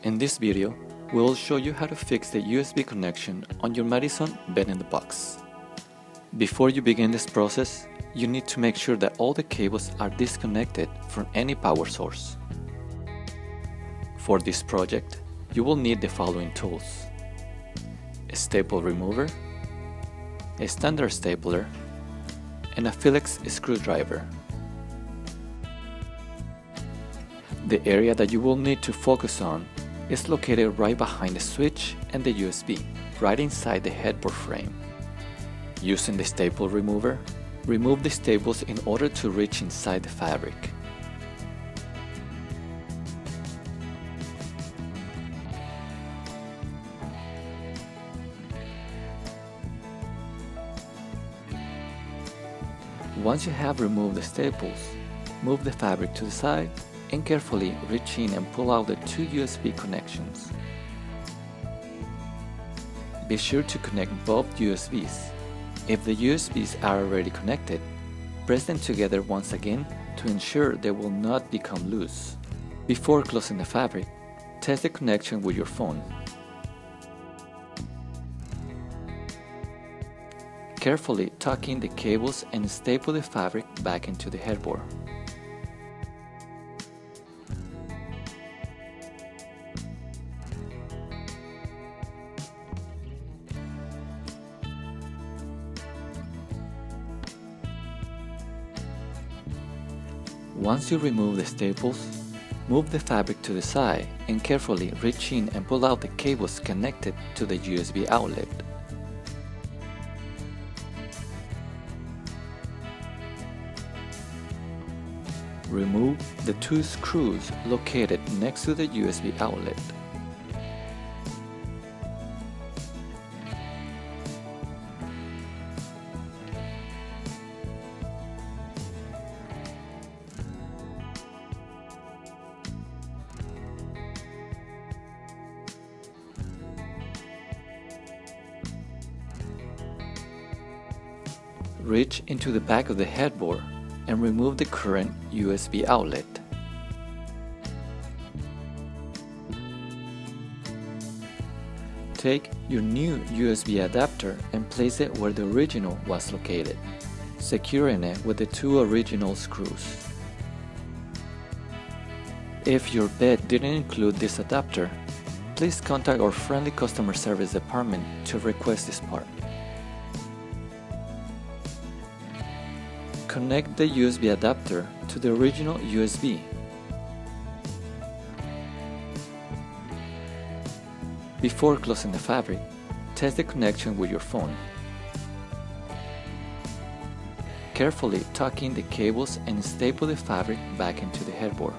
In this video, we'll show you how to fix the USB connection on your Madison Bed in the box. Before you begin this process, you need to make sure that all the cables are disconnected from any power source. For this project, you will need the following tools: a staple remover, a standard stapler, and a Phillips screwdriver. The area that you will need to focus on is located right behind the switch and the USB, right inside the headboard frame. Using the staple remover, remove the staples in order to reach inside the fabric. Once you have removed the staples, move the fabric to the side and carefully reach in and pull out the two USB connections. Be sure to connect both USBs. If the USBs are already connected, press them together once again to ensure they will not become loose. Before closing the fabric, test the connection with your phone. Carefully tuck in the cables and staple the fabric back into the headboard. Once you remove the staples, move the fabric to the side and carefully reach in and pull out the cables connected to the USB outlet. Remove the two screws located next to the USB outlet. Reach into the back of the headboard and remove the current USB outlet. Take your new USB adapter and place it where the original was located, securing it with the two original screws. If your bed didn't include this adapter, please contact our friendly customer service department to request this part. Connect the USB adapter to the original USB. Before closing the fabric, test the connection with your phone. Carefully tuck in the cables and staple the fabric back into the headboard.